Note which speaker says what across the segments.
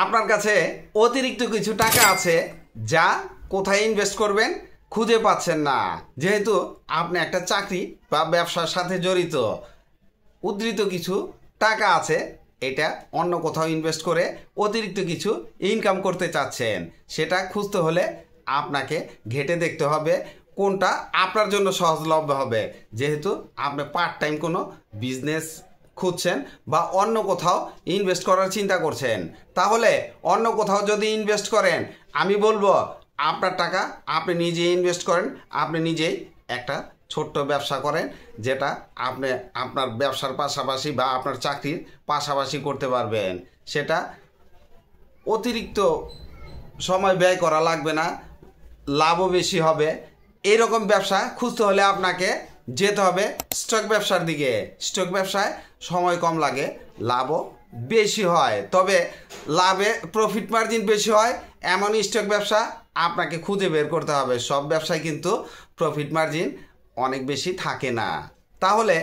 Speaker 1: আপনার কাছে অতিরিক্ত কিছু টাকা আছে যা কোথায় ইনভেস্ট করবেন খুঁজে পাচ্ছেন না, যেহেতু আপনি একটা চাকরি বা ব্যবসার সাথে জড়িত। উদ্ধৃত কিছু টাকা আছে, এটা অন্য কোথাও ইনভেস্ট করে অতিরিক্ত কিছু ইনকাম করতে চাচ্ছেন। সেটা খুঁজতে হলে আপনাকে ঘেঁটে দেখতে হবে কোনটা আপনার জন্য সহজলভ্য হবে, যেহেতু আপনি পার্ট টাইম কোনো বিজনেস খুঁজছেন বা অন্য কোথাও ইনভেস্ট করার চিন্তা করছেন। তাহলে অন্য কোথাও যদি ইনভেস্ট করেন, আমি বলবো আপনার টাকা আপনি নিজেই ইনভেস্ট করেন, আপনি নিজেই একটা ছোট্ট ব্যবসা করেন, যেটা আপনি আপনার ব্যবসার পাশাপাশি বা আপনার চাকরির পাশাপাশি করতে পারবেন। সেটা অতিরিক্ত সময় ব্যয় করা লাগবে না, লাভও বেশি হবে। এইরকম ব্যবসা খুঁজতে হলে আপনাকে যেতে হবে স্টক ব্যবসার দিকে। স্টক ব্যবসায় সময় কম লাগে, লাভও বেশি হয়, তবে লাভে প্রফিট মার্জিন বেশি হয় এমন স্টক ব্যবসা আপনাকে খুঁজে বের করতে হবে। সব ব্যবসায় কিন্তু প্রফিট মার্জিন অনেক বেশি থাকে না। তাহলে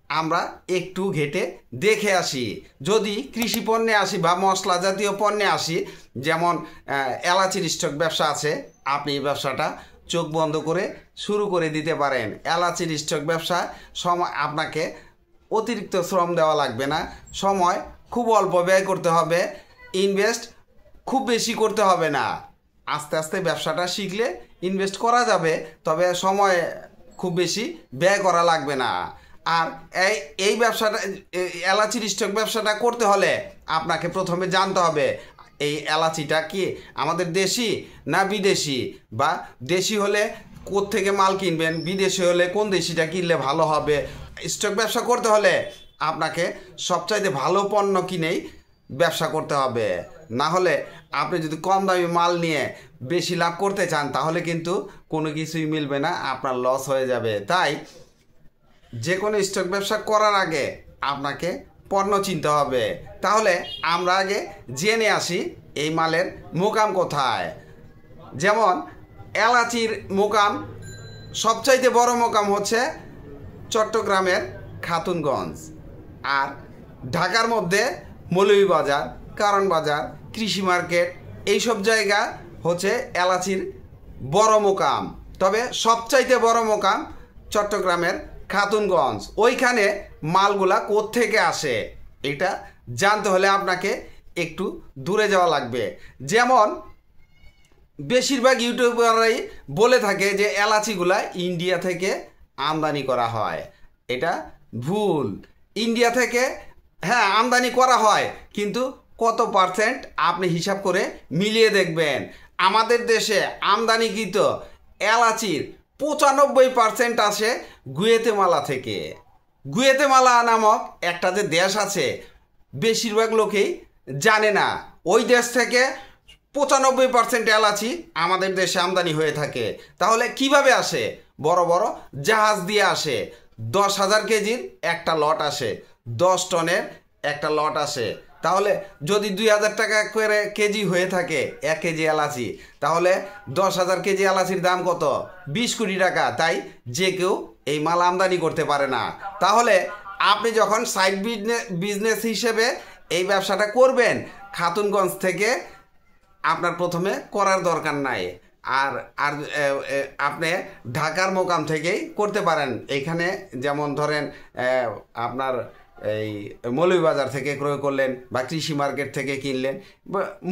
Speaker 1: আমরা একটু ঘেটে দেখে আসি। যদি কৃষি পণ্যে আসি বা মশলা জাতীয় পণ্যে আসি, যেমন এলাচির স্টক ব্যবসা আছে, আপনি এই ব্যবসাটা চোখ বন্ধ করে শুরু করে দিতে পারেন। এলাচির স্টক ব্যবসা সময় আপনাকে অতিরিক্ত শ্রম দেওয়া লাগবে না, সময় খুব অল্প ব্যয় করতে হবে, ইনভেস্ট খুব বেশি করতে হবে না। আস্তে আস্তে ব্যবসাটা শিখলে ইনভেস্ট করা যাবে, তবে সময় খুব বেশি ব্যয় করা লাগবে না। আর এই ব্যবসাটা, এলাচির স্টক ব্যবসাটা করতে হলে আপনাকে প্রথমে জানতে হবে এই এলাচিটা কি আমাদের দেশি না বিদেশি, বা দেশি হলে কোত্থেকে মাল কিনবেন, বিদেশি হলে কোন দেশিটা কিনলে ভালো হবে। স্টক ব্যবসা করতে হলে আপনাকে সবচাইতে ভালো পণ্য কিনেই ব্যবসা করতে হবে। না হলে আপনি যদি কম দামি মাল নিয়ে বেশি লাভ করতে চান, তাহলে কিন্তু কোনো কিছুই মিলবে না, আপনার লস হয়ে যাবে। তাই যে কোনো স্টক ব্যবসা করার আগে আপনাকে পণ্য চিনতে হবে। তাহলে আমরা আগে জেনে আসি এই মালের মোকাম কোথায়। যেমন এলাচির মোকাম, সবচাইতে বড় মোকাম হচ্ছে চট্টগ্রামের খাতুনগঞ্জ, আর ঢাকার মধ্যে মৌলভীবাজার, কারণ বাজার, কৃষি মার্কেট, এইসব জায়গা হচ্ছে এলাচির বড় মোকাম। তবে সবচাইতে বড় মোকাম চট্টগ্রামের খাতুনগঞ্জ। ওইখানে মালগুলা কোত্থেকে আসে এটা জানতে হলে আপনাকে একটু দূরে যাওয়া লাগবে। যেমন বেশিরভাগ ইউটিউবাররাই বলে থাকে যে এলাচিগুলা ইন্ডিয়া থেকে আমদানি করা হয়। এটা ভুল। ইন্ডিয়া থেকে হ্যাঁ আমদানি করা হয়, কিন্তু কত পার্সেন্ট আপনি হিসাব করে মিলিয়ে দেখবেন। আমাদের দেশে আমদানিকৃত এলাচির 95% আসে গুয়েতেমালা থেকে। গুয়েতেমালা নামক একটা যে দেশ আছে, বেশিরভাগ লোকেই জানে না। ওই দেশ থেকে 95% এলাচি আমাদের দেশে আমদানি হয়ে থাকে। তাহলে কিভাবে আসে? বড় বড় জাহাজ দিয়ে আসে। 10,000 কেজির একটা লট আসে, 10 টনের একটা লট আসে। তাহলে যদি 2,000 টাকা করে কেজি হয়ে থাকে 1 কেজি এলাচি, তাহলে 10,000 কেজি এলাচির দাম কত? 20 কোটি টাকা। তাই যে কেউ এই মাল আমদানি করতে পারে না। তাহলে আপনি যখন সাইড বিজনেস হিসেবে এই ব্যবসাটা করবেন, খাতুনগঞ্জ থেকে আপনার প্রথমে করার দরকার নাই। আর আর আপনি ঢাকার মোকাম থেকেই করতে পারেন। এইখানে যেমন ধরেন আপনার এই মৌলভীবাজার থেকে ক্রয় করলেন বা কৃষি মার্কেট থেকে কিনলেন,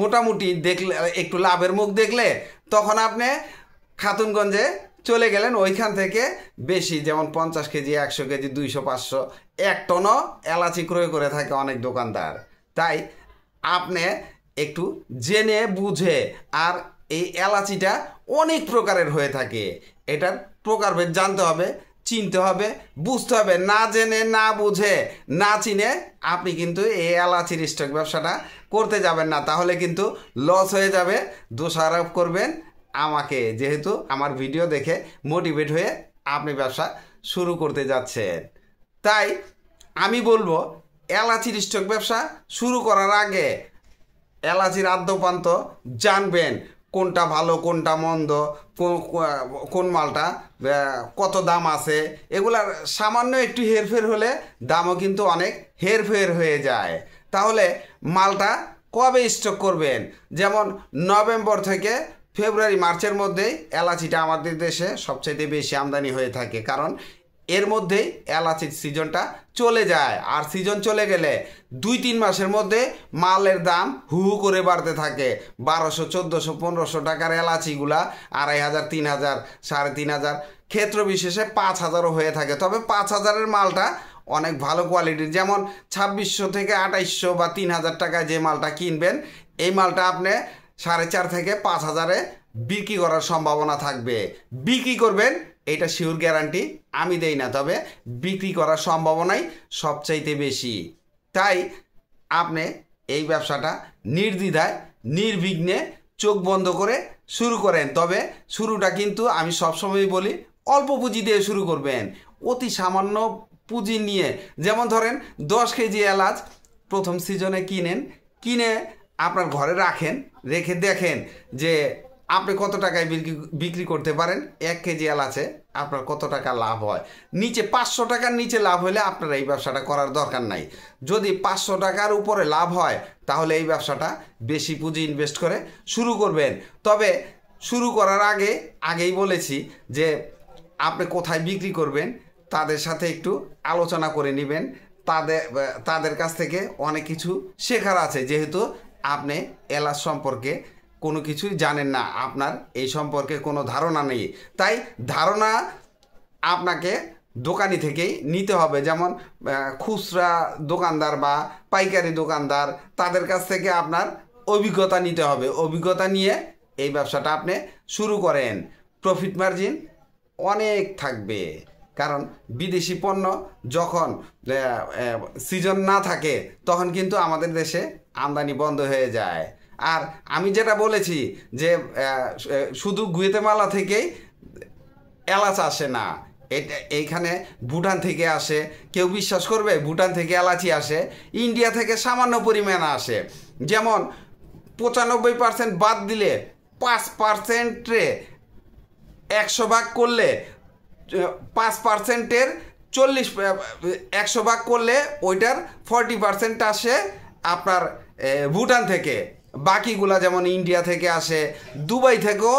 Speaker 1: মোটামুটি দেখলে একটু লাভের মুখ দেখলে তখন আপনি খাতুনগঞ্জে চলে গেলেন। ওইখান থেকে বেশি, যেমন 50 কেজি, 100 কেজি, 200, 500, 1 টনও এলাচি ক্রয় করে থাকে অনেক দোকানদার। তাই আপনি একটু জেনে বুঝে, আর এই এলাচিটা অনেক প্রকারের হয়ে থাকে, এটার প্রকারভেদ জানতে হবে, চিনতে হবে, বুঝতে হবে। না জেনে, না বুঝে, না চিনে আপনি কিন্তু এই এলাচির স্টক ব্যবসাটা করতে যাবেন না, তাহলে কিন্তু লস হয়ে যাবে। দোষারোপ করবেন আমাকে, যেহেতু আমার ভিডিও দেখে মোটিভেট হয়ে আপনি ব্যবসা শুরু করতে যাচ্ছেন। তাই আমি বলবো এলাচির স্টক ব্যবসা শুরু করার আগে এলাচির আদ্যপান্ত জানবেন, কোনটা ভালো কোনটা মন্দ, কোন মালটা কত দাম আছে। এগুলার সামান্য একটু হেরফের হলে দামও কিন্তু অনেক হেরফের হয়ে যায়। তাহলে মালটা কবে স্টক করবেন? যেমন নভেম্বর থেকে ফেব্রুয়ারি মার্চের মধ্যেই এলাচিটা আমাদের দেশে সবচাইতে বেশি আমদানি হয়ে থাকে, কারণ এর মধ্যেই এলাচির সিজনটা চলে যায়। আর সিজন চলে গেলে 2-3 মাসের মধ্যে মালের দাম হু হু করে বাড়তে থাকে। 1200, 1400, 1500 টাকার এলাচিগুলা 2500, 3000, 3500, ক্ষেত্র বিশেষে 5000ও হয়ে থাকে। তবে 5000-এর মালটা অনেক ভালো কোয়ালিটির, যেমন 2600 থেকে 2800 বা 3000 টাকায় যে মালটা কিনবেন, এই মালটা আপনি 4.5 থেকে 5000-এ বিক্রি করার সম্ভাবনা থাকবে। বিক্রি করবেন এটা শিওর গ্যারান্টি আমি দেই না, তবে বিক্রি করার সম্ভাবনাই সবচাইতে বেশি। তাই আপনি এই ব্যবসাটা নির্দ্বিধায় নির্বিঘ্নে চোখ বন্ধ করে শুরু করেন। তবে শুরুটা কিন্তু আমি সবসময় বলি অল্প পুঁজি দিয়ে শুরু করবেন, অতি সামান্য পুঁজি নিয়ে। যেমন ধরেন 10 কেজি এলাচ প্রথম সিজনে কিনে আপনার ঘরে রাখেন, রেখে দেখেন যে আপনি কত টাকায় বিক্রি করতে পারেন। 1 কেজি এলাচে আপনার কত টাকা লাভ হয়। নিচে 500 টাকার নিচে লাভ হলে আপনার এই ব্যবসাটা করার দরকার নাই। যদি 500 টাকার উপরে লাভ হয় তাহলে এই ব্যবসাটা বেশি পুঁজি ইনভেস্ট করে শুরু করবেন। তবে শুরু করার আগেই বলেছি যে আপনি কোথায় বিক্রি করবেন তাদের সাথে একটু আলোচনা করে নেবেন। তাদের কাছ থেকে অনেক কিছু শেখার আছে, যেহেতু আপনি এলাচ সম্পর্কে কোনো কিছুই জানেন না, আপনার এই সম্পর্কে কোনো ধারণা নেই। তাই ধারণা আপনাকে দোকানি থেকেই নিতে হবে। যেমন খুচরা দোকানদার বা পাইকারি দোকানদার, তাদের কাছ থেকে আপনার অভিজ্ঞতা নিতে হবে। অভিজ্ঞতা নিয়ে এই ব্যবসাটা আপনি শুরু করেন। প্রফিট মার্জিন অনেক থাকবে, কারণ বিদেশি পণ্য যখন সিজন না থাকে তখন কিন্তু আমাদের দেশে আমদানি বন্ধ হয়ে যায়। আর আমি যেটা বলেছি যে শুধু গুয়েতেমালা থেকেই এলাচ আসে না, এইখানে ভুটান থেকে আসে। কেউ বিশ্বাস করবে? ভুটান থেকে এলাচি আসে, ইন্ডিয়া থেকে সামান্য পরিমাণ আসে। যেমন 95% বাদ দিলে 5%-এ 100 ভাগ করলে 5%-এর 100 ভাগ করলে ওইটার 40% আসে আপনার ভুটান থেকে। বাকিগুলা যেমন ইন্ডিয়া থেকে আসে, দুবাই থেকেও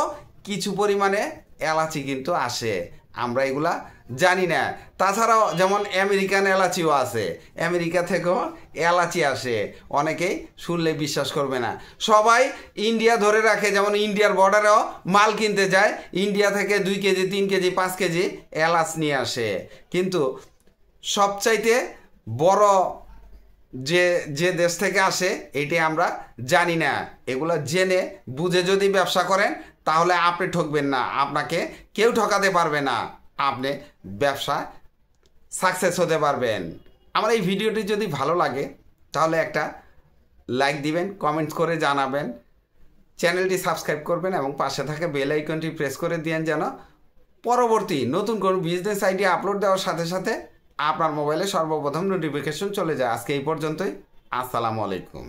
Speaker 1: কিছু পরিমাণে এলাচি কিন্তু আসে, আমরা এগুলা জানি না। তাছাড়াও যেমন আমেরিকান এলাচিও আছে, আমেরিকা থেকেও এলাচি আসে। অনেকেই শুনলে বিশ্বাস করবে না, সবাই ইন্ডিয়া ধরে রাখে। যেমন ইন্ডিয়ার বর্ডারেও মাল কিনতে যায়, ইন্ডিয়া থেকে 2 কেজি, 3 কেজি, 5 কেজি এলাচ নিয়ে আসে। কিন্তু সবচাইতে বড় যে দেশ থেকে আসে এটি আমরা জানি না। এগুলো জেনে বুঝে যদি ব্যবসা করেন তাহলে আপনি ঠকবেন না, আপনাকে কেউ ঠকাতে পারবে না, আপনি ব্যবসা সাকসেস হতে পারবেন। আমার এই ভিডিওটি যদি ভালো লাগে তাহলে একটা লাইক দিবেন, কমেন্টস করে জানাবেন, চ্যানেলটি সাবস্ক্রাইব করবেন এবং পাশে থাকা বেল আইকনটি প্রেস করে দিন, যেন পরবর্তী নতুন কোনো বিজনেস আইডিয়া আপলোড দেওয়ার সাথে সাথে আপনার মোবাইলে সর্বপ্রথম নোটিফিকেশন চলে যায়। আজকে এই পর্যন্তই। আসসালামু আলাইকুম।